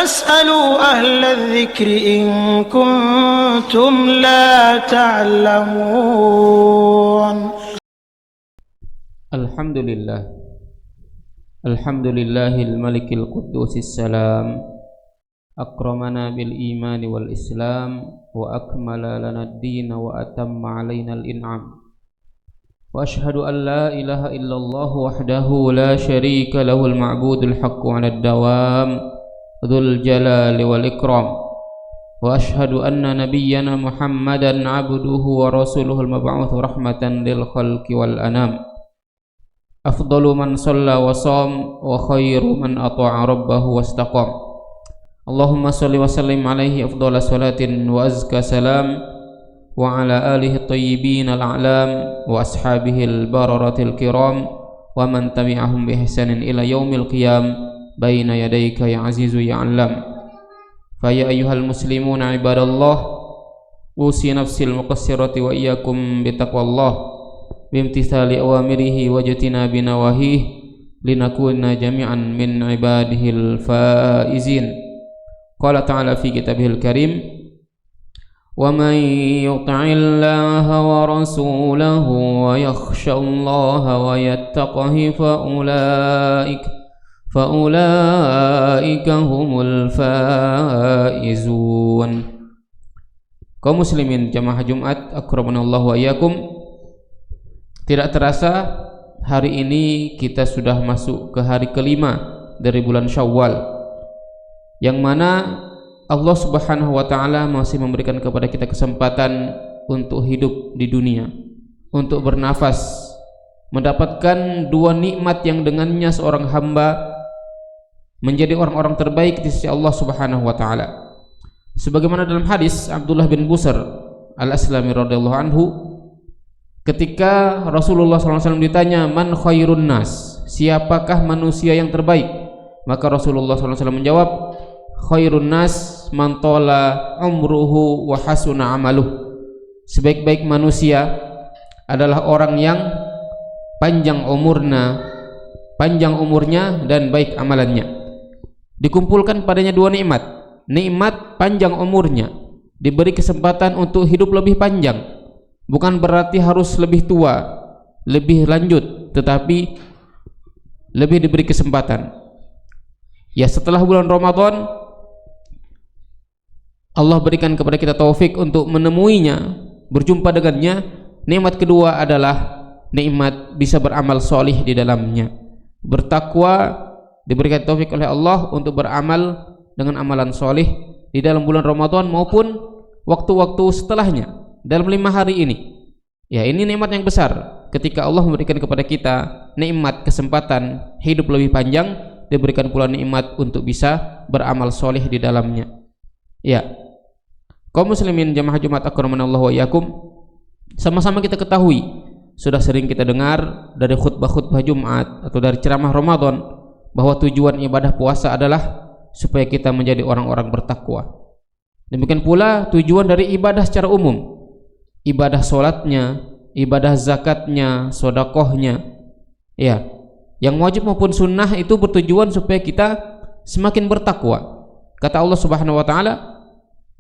فاسألوا أهل الذكر إن كنتم لا تعلمون. الحمد لله الملك القدوس السلام أكرمنا بالإيمان والإسلام وأكمل لنا الدين وأتم علينا الإنعام وأشهد أن لا إله إلا الله وحده لا شريك له المعبود الحق على الدوام ذو الجلال والإكرام وأشهد أن نبينا محمدا عبده ورسوله المبعوث رحمة للخلق والأنام أفضل من صلى وصام وخير من أطاع ربه واستقام اللهم صل وسلم عليه أفضل صلاة وأزكى سلام وعلى آله الطيبين الأعلام وأصحابه البررة الكرام ومن تبعهم بإحسان إلى يوم القيام بين يديك يا عزيز يا علام فيا أيها المسلمون عباد الله أوصي نفسي المقصرة وإياكم بتقوى الله بامتثال أوامره واجتناب نواهيه لنكون جميعا من عباده الفائزين قال تعالى في كتابه الكريم ومن يطع الله ورسوله ويخشى الله ويتقه فأولئك هم الفائزون. Kaum muslimin jamaah Jumat akramanallahu wa iyyakum, tidak terasa hari ini kita sudah masuk ke hari kelima dari bulan Syawal, yang mana Allah Subhanahu wa taala masih memberikan kepada kita kesempatan untuk hidup di dunia, untuk bernafas, mendapatkan dua nikmat yang dengannya seorang hamba menjadi orang-orang terbaik di sisi Allah Subhanahu wa taala. Sebagaimana dalam hadis Abdullah bin Busr Al-Aslami radhiyallahu anhu, ketika Rasulullah SAW ditanya man khairun nas, siapakah manusia yang terbaik, maka Rasulullah SAW menjawab khairun nas man tala umruhu wa hasuna amaluh, sebaik-baik manusia adalah orang yang panjang umurnya dan baik amalannya. Dikumpulkan padanya dua nikmat, nikmat panjang umurnya, diberi kesempatan untuk hidup lebih panjang, bukan berarti harus lebih tua, lebih lanjut, tetapi lebih diberi kesempatan. Ya, setelah bulan Ramadan Allah berikan kepada kita taufik untuk menemuinya, berjumpa dengannya. Nikmat kedua adalah nikmat bisa beramal solih di dalamnya, bertakwa, diberikan taufik oleh Allah untuk beramal dengan amalan solih di dalam bulan Ramadan maupun waktu-waktu setelahnya dalam 5 hari ini. Ya, ini nikmat yang besar ketika Allah memberikan kepada kita nikmat kesempatan hidup lebih panjang, diberikan pula nikmat untuk bisa beramal solih di dalamnya. Ya, kaum muslimin jamaah Jumat akramanallahu wa iyyakum, sama-sama kita ketahui, sudah sering kita dengar dari khutbah-khutbah Jumat atau dari ceramah Ramadan bahwa tujuan ibadah puasa adalah supaya kita menjadi orang-orang bertakwa. Demikian pula tujuan dari ibadah secara umum, ibadah solatnya, ibadah zakatnya, sodakohnya, ya, yang wajib maupun sunnah itu bertujuan supaya kita semakin bertakwa. Kata Allah Subhanahu wa taala,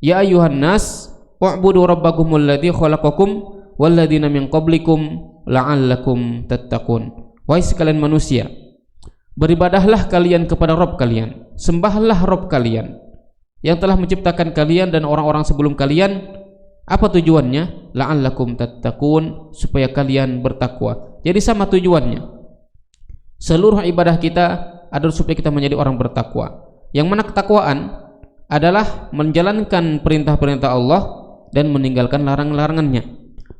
ya ayuhan nas wa'budu rabbakumul ladzi khalaqakum walladzina min qablikum la'allakum tattaqun. Wahai sekalian manusia, beribadahlah kalian kepada Rabb kalian, sembahlah Rabb kalian yang telah menciptakan kalian dan orang-orang sebelum kalian. Apa tujuannya? La'allakum tattaqun, supaya kalian bertakwa. Jadi sama tujuannya. Seluruh ibadah kita adalah supaya kita menjadi orang bertakwa. Yang mana ketakwaan adalah menjalankan perintah-perintah Allah dan meninggalkan larangan-larangannya.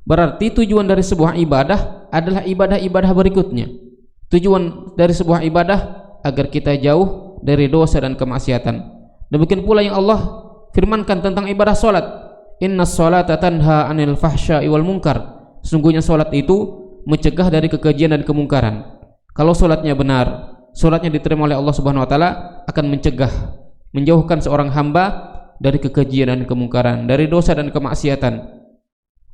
Berarti tujuan dari sebuah ibadah adalah ibadah-ibadah berikutnya. Tujuan dari sebuah ibadah agar kita jauh dari dosa dan kemaksiatan. Demikian pula yang Allah firmankan tentang ibadah salat, innas salata tanha 'anil fahsya'i wal munkar. Sesungguhnya salat itu mencegah dari kekejian dan kemungkaran. Kalau salatnya benar, salatnya diterima oleh Allah Subhanahu wa taala, akan mencegah, menjauhkan seorang hamba dari kekejian dan kemungkaran, dari dosa dan kemaksiatan.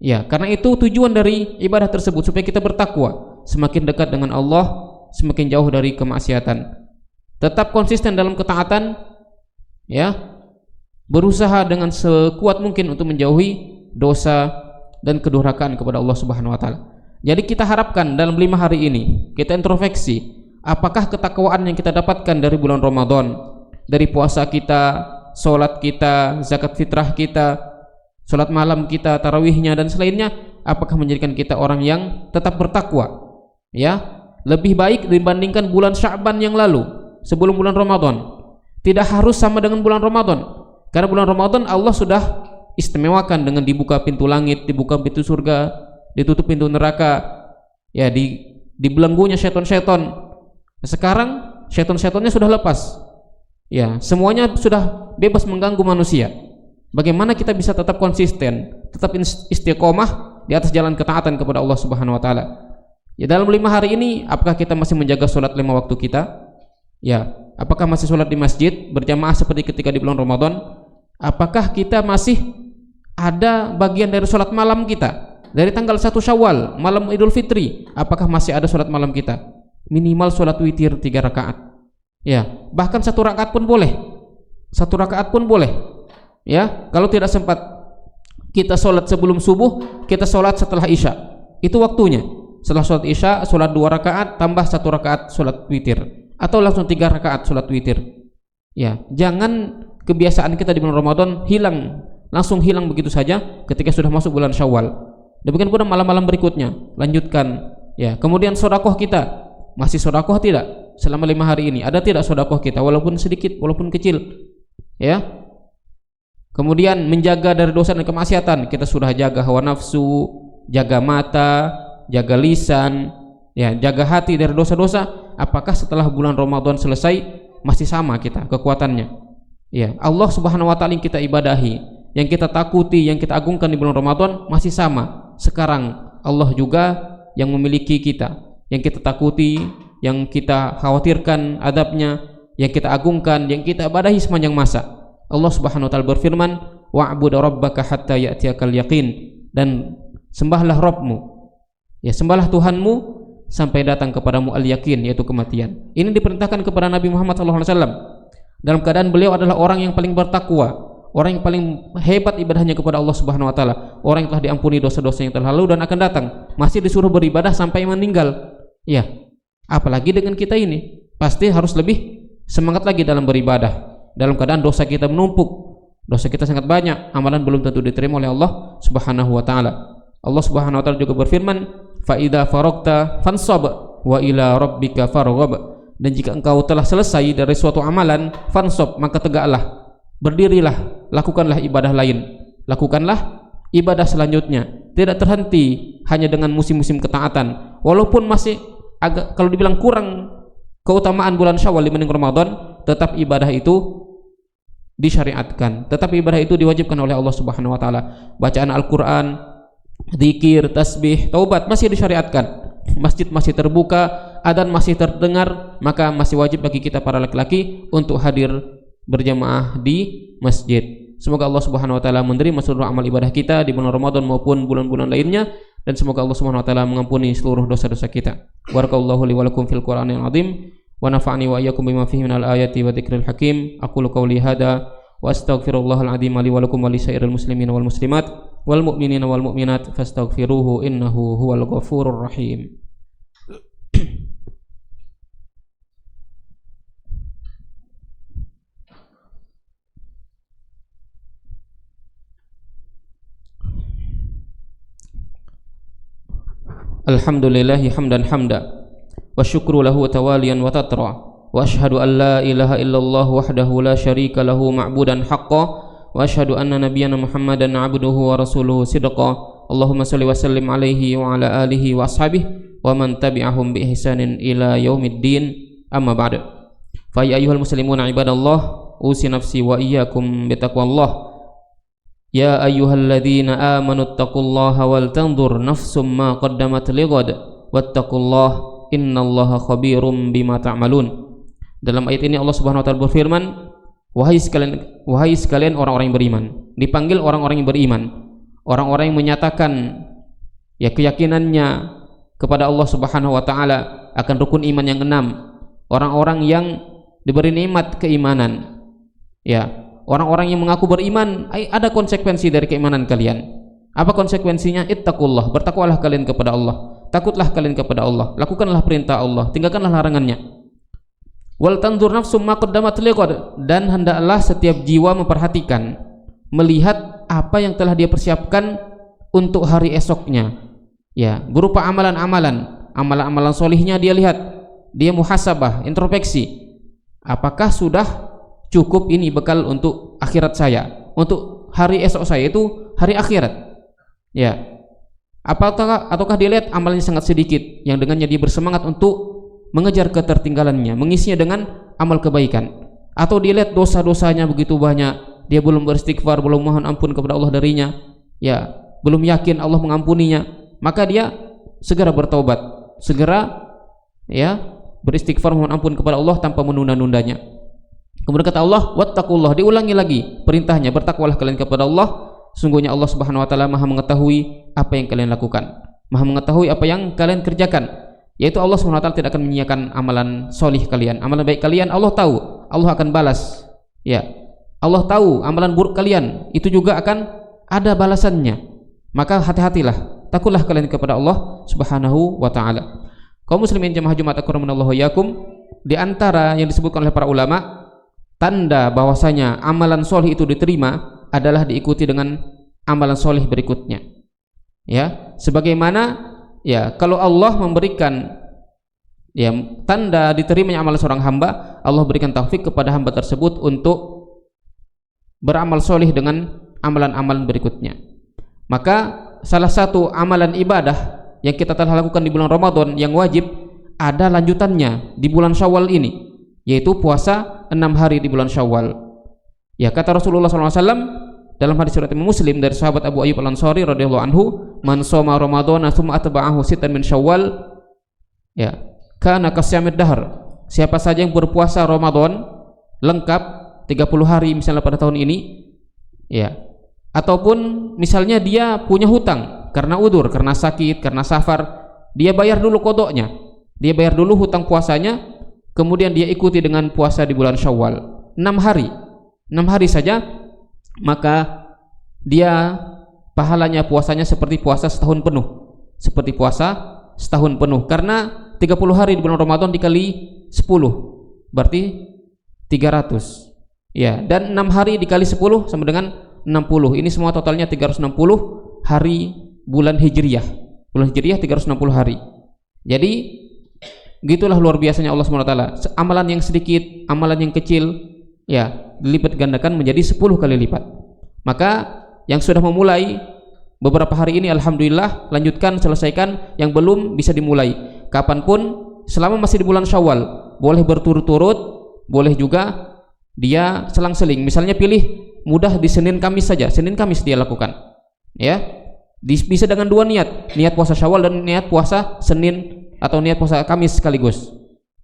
Ya, karena itu tujuan dari ibadah tersebut supaya kita bertakwa, semakin dekat dengan Allah, semakin jauh dari kemaksiatan. Tetap konsisten dalam ketaatan, ya, berusaha dengan sekuat mungkin untuk menjauhi dosa dan kedurhakaan kepada Allah Subhanahu wa taala. Jadi kita harapkan dalam 5 hari ini kita introspeksi, apakah ketakwaan yang kita dapatkan dari bulan Ramadan, dari puasa kita, salat kita, zakat fitrah kita, salat malam kita, tarawihnya dan selainnya, apakah menjadikan kita orang yang tetap bertakwa, ya, lebih baik dibandingkan bulan Sya'ban yang lalu sebelum bulan Ramadan. Tidak harus sama dengan bulan Ramadan, karena bulan Ramadan Allah sudah istimewakan dengan dibuka pintu langit, dibuka pintu surga, ditutup pintu neraka, ya, dibelenggunya syaitan-syaitan. Sekarang syaitan-syaitannya sudah lepas, ya, semuanya sudah bebas mengganggu manusia. Bagaimana kita bisa tetap konsisten, tetap istiqomah di atas jalan ketaatan kepada Allah Subhanahu wa taala? Ya, dalam 5 hari ini apakah kita masih menjaga sholat 5 waktu kita? Ya, apakah masih sholat di masjid berjamaah seperti ketika di bulan Ramadan? Apakah kita masih ada bagian dari sholat malam kita? Dari tanggal 1 Syawal, malam Idul Fitri, apakah masih ada sholat malam kita? Minimal sholat witir 3 rakaat. Ya, bahkan 1 rakaat pun boleh. 1 rakaat pun boleh. Ya, kalau tidak sempat kita sholat sebelum subuh, kita sholat setelah Isya. Itu waktunya. Setelah sholat Isya, sholat 2 rakaat tambah 1 rakaat sholat witir, atau langsung 3 rakaat sholat witir. Ya, jangan kebiasaan kita di bulan Ramadan langsung hilang begitu saja ketika sudah masuk bulan Syawal. Demikian pula malam-malam berikutnya, lanjutkan. Ya, kemudian sedekah kita, masih sedekah tidak selama 5 hari ini? Ada tidak sedekah kita, walaupun sedikit, walaupun kecil? Ya. Kemudian menjaga dari dosa dan kemaksiatan, kita sudah jaga hawa nafsu, jaga mata, jaga lisan, ya, jaga hati dari dosa-dosa. Apakah setelah bulan Ramadan selesai masih sama kita kekuatannya? Ya, Allah Subhanahu wa taala yang kita ibadahi, yang kita takuti, yang kita agungkan di bulan Ramadan masih sama. Sekarang Allah juga yang memiliki kita, yang kita takuti, yang kita khawatirkan adabnya, yang kita agungkan, yang kita ibadahi sepanjang masa. Allah Subhanahu wa taala berfirman, wa'bud rabbaka hatta ya'tiyakal yaqin, dan sembahlah Rabbmu, ya, sembahlah Tuhanmu sampai datang kepadamu al-yaqin, yaitu kematian. Ini diperintahkan kepada Nabi Muhammad SAW dalam keadaan beliau adalah orang yang paling bertakwa, orang yang paling hebat ibadahnya kepada Allah Subhanahu wa taala, orang yang telah diampuni dosa-dosa yang telah lalu dan akan datang, masih disuruh beribadah sampai meninggal. Ya, apalagi dengan kita ini, pasti harus lebih semangat lagi dalam beribadah. Dalam keadaan dosa kita menumpuk, dosa kita sangat banyak, amalan belum tentu diterima oleh Allah Subhanahu wa taala. Allah Subhanahu wa taala juga berfirman, fa idza faragta fansab wa ila rabbika farghab. Dan jika engkau telah selesai dari suatu amalan, fansab, maka tegaklah, berdirilah, lakukanlah ibadah lain, lakukanlah ibadah selanjutnya. Tidak terhenti hanya dengan musim-musim ketaatan, walaupun masih agak, kalau dibilang kurang keutamaan bulan Syawal dibanding Ramadan, tetap ibadah itu disyariatkan, tetap ibadah itu diwajibkan oleh Allah Subhanahu wa taala. Bacaan Al-Qur'an, zikir, tasbih, taubat masih disyariatkan. Masjid masih terbuka, adzan masih terdengar, maka masih wajib bagi kita para laki-laki untuk hadir berjamaah di masjid. Semoga Allah Subhanahu wa taala menerima seluruh amal ibadah kita di bulan Ramadan maupun bulan-bulan lainnya, dan semoga Allah Subhanahu wa taala mengampuni seluruh dosa-dosa kita. Barakallahu li wa lakum fil Qur'anil azim wa nafa'ani wa iyyakum bima fihi minal ayati wa dzikril hakim. Aqulu qawli hadza wa astaghfirullahal azim li wa lakum wa li sairil muslimin wal muslimat wal mu'minina wal mu'minat fastaghfiruhu innahu huwal ghafurur rahim. Alhamdulillahi hamdan hamda wa syukru lahu tawaliyan wa tatra wa ashhadu an la ilaha illallah wahdahu la syarika lahu ma'budan haqqa wa ashhadu anna nabiyyana Muhammadan abduhu wa rasuluhu sidqa. Allahumma salli wa sallim alaihi wa ala alihi wa ashabihi wa man tabi'ahum bi ihsanin ila yaumiddin, amma ba'd. Fa ya ayyuhal muslimuna ibadallah, usi nafsi wa iyyakum bi taqwallah. Ya ayyuhalladzina amanu taqullaha wal tanzur nafsum ma qaddamat lighad wattaqullaha innallaha khabirum bima ta'malun. Dalam ayat ini Allah Subhanahu wa taala berfirman, wahai sekalian orang-orang yang beriman. Dipanggil orang-orang yang beriman, orang-orang yang menyatakan ya keyakinannya kepada Allah Subhanahu wa taala akan rukun iman yang 6, orang-orang yang diberi nikmat keimanan, Ya, orang-orang yang mengaku beriman, ada konsekuensi dari keimanan kalian. Apa konsekuensinya? Ittaqullah, bertakwalah kalian kepada Allah. Takutlah kalian kepada Allah. Lakukanlah perintah Allah, tinggalkanlah larangannya. Wal tanzur nafsum ma qaddamat liqad, dan hendaklah setiap jiwa memperhatikan, melihat apa yang telah dia persiapkan untuk hari esoknya. Ya, berupa amalan-amalan solihnya dia lihat, dia muhasabah, introspeksi. Apakah sudah cukup ini bekal untuk akhirat saya, untuk hari esok saya itu hari akhirat? Ya, ataukah dia lihat amalnya sangat sedikit, yang dengannya dia bersemangat untuk mengejar ketertinggalannya, mengisinya dengan amal kebaikan? Atau dia lihat dosa-dosanya begitu banyak, dia belum beristighfar, belum mohon ampun kepada Allah darinya, ya, belum yakin Allah mengampuninya, maka dia segera bertaubat, segera ya beristighfar, mohon ampun kepada Allah tanpa menunda-nundanya. Kemudian kata Allah, wattaqullah, diulangi lagi perintahnya, bertakwalah kalian kepada Allah. Sungguhnya Allah Subhanahu wa taala Maha mengetahui apa yang kalian lakukan, Maha mengetahui apa yang kalian kerjakan. Yaitu Allah Subhanahu wa taala tidak akan menyia-nyiakan amalan solih kalian, amalan baik kalian. Allah tahu, Allah akan balas. Ya, Allah tahu amalan buruk kalian itu juga akan ada balasannya. Maka hati-hatilah, takutlah kalian kepada Allah Subhanahu wa taala. Kaum muslimin jamaah Jumat akramanallahu yakum, di antara yang disebutkan oleh para ulama, tanda bahwasanya amalan solih itu diterima adalah diikuti dengan amalan solih berikutnya. Ya, sebagaimana ya kalau Allah memberikan ya tanda diterimanya amalan seorang hamba, Allah berikan taufik kepada hamba tersebut untuk beramal solih dengan amalan-amalan berikutnya. Maka salah satu amalan ibadah yang kita telah lakukan di bulan Ramadan yang wajib ada lanjutannya di bulan Syawal ini, yaitu puasa 6 hari di bulan Syawal. Ya, kata Rasulullah SAW dalam hadis riwayat Muslim dari sahabat Abu Ayyub Al-Ansari radhiyallahu anhu, man shoma ramadhana tsumma atba'ahu sittan min Syawal, ya, kana kasyamid dahr. Siapa saja yang berpuasa Ramadan lengkap 30 hari misalnya pada tahun ini, ya, ataupun misalnya dia punya hutang karena udur, karena sakit, karena safar, dia bayar dulu kodoknya, dia bayar dulu hutang puasanya, kemudian dia ikuti dengan puasa di bulan Syawal 6 hari saja, maka dia pahalanya puasanya seperti puasa setahun penuh, seperti puasa setahun penuh. Karena 30 hari di bulan Ramadan dikali 10 berarti 300, ya, dan 6 hari dikali 10 sama dengan 60. Ini semua totalnya 360 hari bulan Hijriyah. Bulan Hijriyah 360 hari. Jadi gitulah luar biasanya Allah SWT. Amalan yang sedikit, amalan yang kecil, ya, dilipat gandakan menjadi 10 kali lipat. Maka yang sudah memulai beberapa hari ini, alhamdulillah, lanjutkan, selesaikan. Yang belum bisa dimulai kapanpun selama masih di bulan Syawal. Boleh berturut-turut, boleh juga dia selang-seling. Misalnya pilih mudah di Senin Kamis saja, Senin Kamis dia lakukan, ya. Bisa dengan dua niat, niat puasa Syawal dan niat puasa Senin atau niat puasa Kamis sekaligus,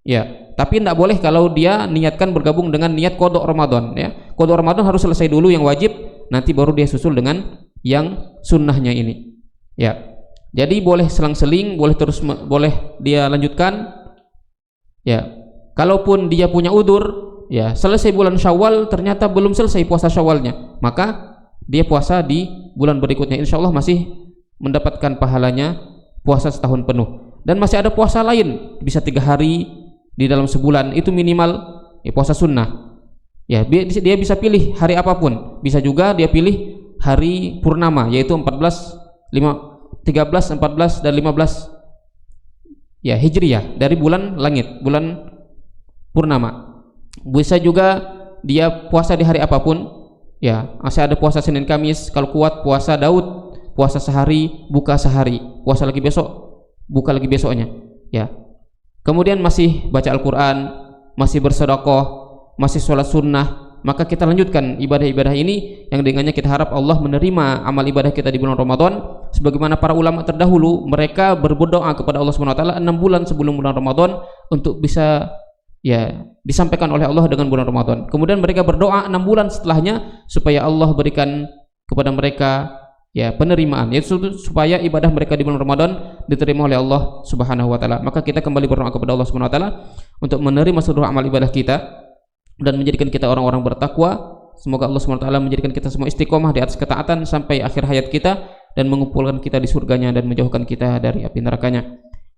ya. Tapi tidak boleh kalau dia niatkan bergabung dengan niat kodok Ramadan, ya. Kodok Ramadan harus selesai dulu yang wajib, nanti baru dia susul dengan yang sunnahnya ini, ya. Jadi boleh selang-seling, boleh terus, boleh dia lanjutkan, ya. Kalaupun dia punya udur, ya, selesai bulan Syawal ternyata belum selesai puasa Syawalnya, maka dia puasa di bulan berikutnya, insya Allah masih mendapatkan pahalanya puasa setahun penuh. Dan masih ada puasa lain, bisa 3 hari di dalam sebulan, itu minimal, ya, puasa sunnah, ya. Dia bisa pilih hari apapun, bisa juga dia pilih hari purnama, yaitu 13, 14 dan 15, ya, Hijriyah, dari bulan langit, bulan purnama. Bisa juga dia puasa di hari apapun, ya. Masih ada puasa Senin Kamis, kalau kuat puasa Daud, puasa sehari, buka sehari, puasa lagi besok, buka lagi besoknya, ya. Kemudian masih baca Al-Quran, masih bersedekah, masih sholat sunnah, maka kita lanjutkan ibadah-ibadah ini yang dengannya kita harap Allah menerima amal ibadah kita di bulan Ramadan. Sebagaimana para ulama terdahulu, mereka berdoa kepada Allah SWT 6 bulan sebelum bulan Ramadan untuk bisa, ya, disampaikan oleh Allah dengan bulan Ramadan. Kemudian mereka berdoa 6 bulan setelahnya supaya Allah berikan kepada mereka, ya, penerimaan, yaitu supaya ibadah mereka di bulan Ramadan diterima oleh Allah Subhanahu wa taala. Maka kita kembali berdoa kepada Allah Subhanahu wa taala untuk menerima seluruh amal ibadah kita, dan menjadikan kita orang-orang bertakwa. Semoga Allah SWT menjadikan kita semua istiqomah di atas ketaatan sampai akhir hayat kita dan mengumpulkan kita di surganya dan menjauhkan kita dari api nerakanya.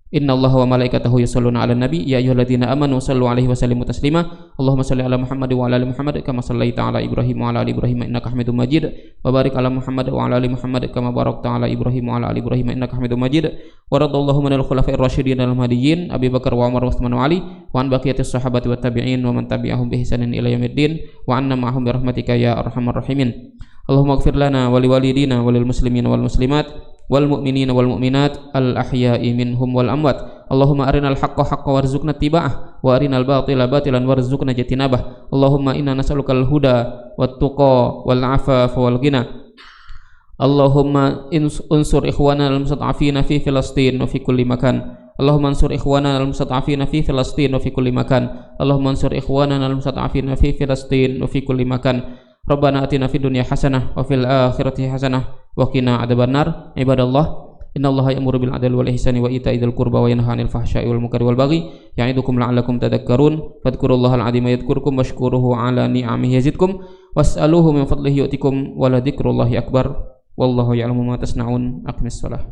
Innallaha wa malaikatahu yusholluna 'alan nabi ya ayyuhalladzina amanu shallu 'alaihi wa sallimu taslima. Allahumma shalli 'ala Muhammad wa 'ala ali Muhammad kama shallaita 'ala Ibrahim wa 'ala ali Ibrahim innaka Hamidum Majid. Wa barik 'ala Muhammad wa 'ala ali Muhammad kama barakta 'ala Ibrahim wa 'ala ali Ibrahim innaka Hamidum Majid. Wa radallahu anil khulafa'ir rasyidin al mahdiyyin Abi Bakar wa Umar wa Utsman wa Ali wa an baqiyatis sahabati wat tabi'in wa man tabi'ahum bi ihsanin ila yaumiddin wa anna ma'ahum bi rahmatika ya arhamar rahimin. Allahumma ighfir lana wa liwalidina wa lil muslimina wal muslimat wal mu'minina wal mu'minat al ahya'i minhum wal amwat. Allahumma arinal haqqa haqqan warzuqna ittiba'ah wa arinal batila batilan warzuqna ijtinabah. Allahumma inna nas'alukal huda wat tuqa wal afafa wal ghina. Allahumma unsur ikhwana al mustad'afina fi Filastin wa fi kulli makan. Allahumma ansur ikhwana al mustad'afina fi Filastin wa fi kulli makan. Allahumma ansur ikhwana al mustad'afina fi Filastin wa fi kulli makan. Rabbana atina fid dunya hasanah wa fil akhirati hasanah wa qina adzabannar. Ibadallah, innallaha ya'muru bil 'adli wal ihsani wa ita'i dzil qurba wa yanha 'anil fahsya'i wal munkari wal baghi ya'idukum la'allakum tadhakkarun. Fadhkurullaha al-'azima yadhkurkum washkuruhu 'ala ni'amihi yazidkum was'aluhu min fadlihi yu'tikum wa la dzikrullahi akbar. Wallahu ya'lamu ma tasna'un. Aqimis shalah.